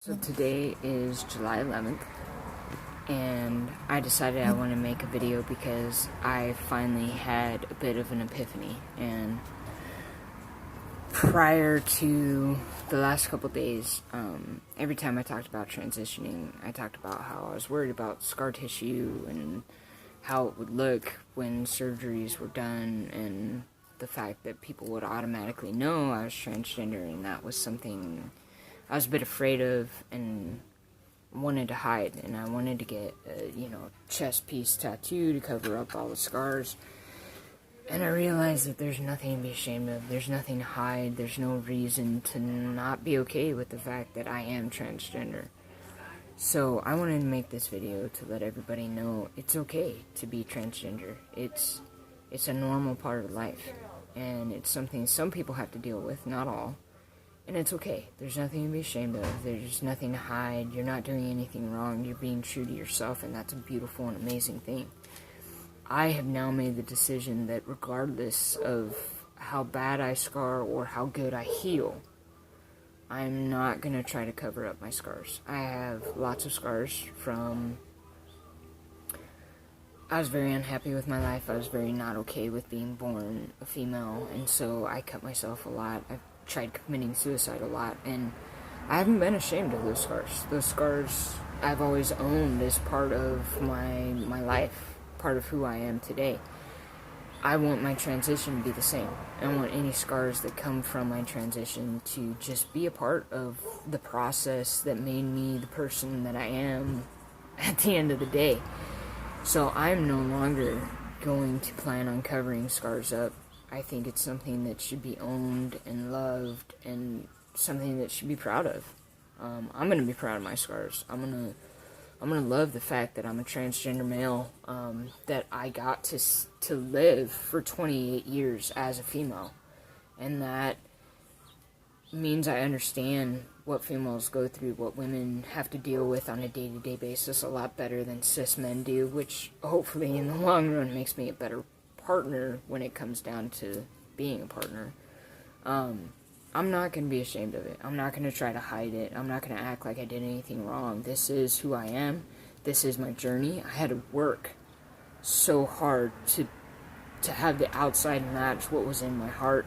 So today is July 11th, and I decided I want to make a video because I finally had a bit of an epiphany. And prior to the last couple days, every time I talked about transitioning, I talked about how I was worried about scar tissue and how it would look when surgeries were done, and the fact that people would automatically know I was transgender, and that was something I was a bit afraid of and wanted to hide. And I wanted to get a, chest piece tattoo to cover up all the scars. And I realized that there's nothing to be ashamed of. There's nothing to hide. There's no reason to not be okay with the fact that I am transgender. So I wanted to make this video to let everybody know it's okay to be transgender. It's a normal part of life. And it's something some people have to deal with, not all. And it's okay. There's nothing to be ashamed of. There's nothing to hide. You're not doing anything wrong. You're being true to yourself, and that's a beautiful and amazing thing. I have now made the decision that regardless of how bad I scar or how good I heal, I'm not going to try to cover up my scars. I have lots of scars from... I was very unhappy with my life. I was very not okay with being born a female, and so I cut myself a lot. I've tried committing suicide a lot, and I haven't been ashamed of those scars. Those scars I've always owned as part of my life, part of who I am today. I want my transition to be the same. I want any scars that come from my transition to just be a part of the process that made me the person that I am at the end of the day. So I'm no longer going to plan on covering scars up. I think it's something that should be owned and loved, and something that should be proud of. I'm gonna be proud of my scars. I'm gonna love the fact that I'm a transgender male, that I got to live for 28 years as a female, and that means I understand what females go through, what women have to deal with on a day-to-day basis a lot better than cis men do, which hopefully in the long run makes me a better partner when it comes down to being a partner. I'm not going to be ashamed of it. I'm not going to try to hide it. I'm not going to act like I did anything wrong. This is who I am. This is my journey. I had to work so hard to have the outside match what was in my heart,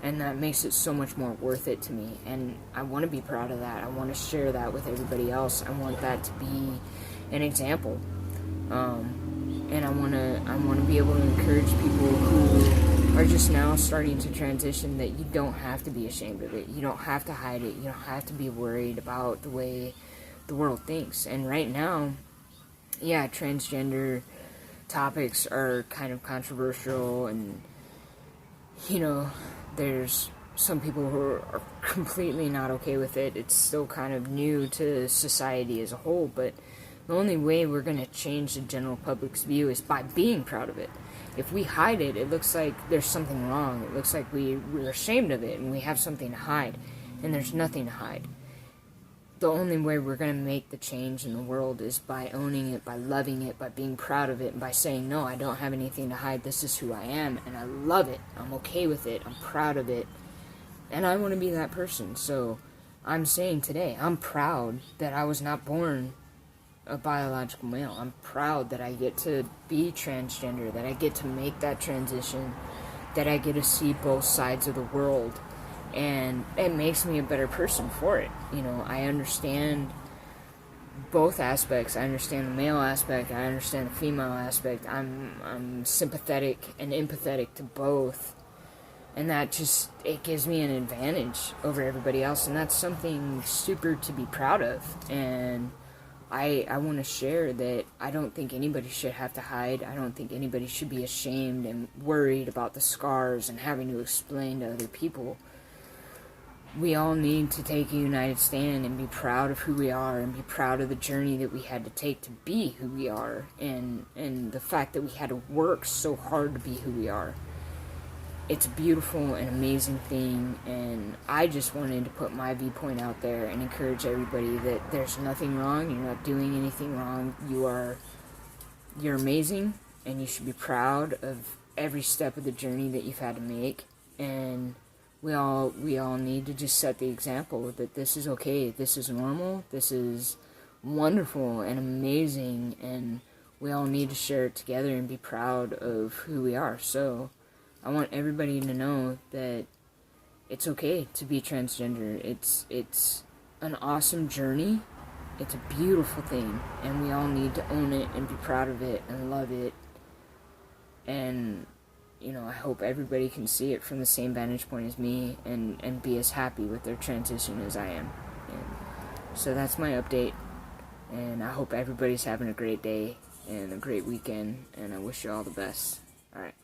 and that makes it so much more worth it to me, and I want to be proud of that. I want to share that with everybody else. I want that to be an example. And I want to be able to encourage people who are just now starting to transition that you don't have to be ashamed of it. You don't have to hide it. You don't have to be worried about the way the world thinks. And right now, yeah, transgender topics are kind of controversial, and there's some people who are completely not okay with it. It's still kind of new to society as a whole, but the only way we're going to change the general public's view is by being proud of it. If we hide it, it looks like there's something wrong. It looks like we're ashamed of it and we have something to hide, and there's nothing to hide. The only way we're going to make the change in the world is by owning it, by loving it, by being proud of it, and by saying, no, I don't have anything to hide. This is who I am, and I love it. I'm okay with it. I'm proud of it, and I want to be that person. So I'm saying today, I'm proud that I was not born a biological male. I'm proud that I get to be transgender, that I get to make that transition, that I get to see both sides of the world, and it makes me a better person for it. I understand both aspects. I understand the male aspect, I understand the female aspect. I'm sympathetic and empathetic to both, and that it gives me an advantage over everybody else, and that's something super to be proud of. And I want to share that I don't think anybody should have to hide. I don't think anybody should be ashamed and worried about the scars and having to explain to other people. We all need to take a united stand and be proud of who we are, and be proud of the journey that we had to take to be who we are, and the fact that we had to work so hard to be who we are. It's a beautiful and amazing thing, and I just wanted to put my viewpoint out there and encourage everybody that there's nothing wrong. You're not doing anything wrong. You're amazing, and you should be proud of every step of the journey that you've had to make. And we all need to just set the example that this is okay, this is normal, this is wonderful and amazing, and we all need to share it together and be proud of who we are. So I want everybody to know that it's okay to be transgender. It's an awesome journey. It's a beautiful thing, and we all need to own it and be proud of it and love it. And I hope everybody can see it from the same vantage point as me and be as happy with their transition as I am. And so that's my update, and I hope everybody's having a great day and a great weekend, and I wish you all the best. Alright.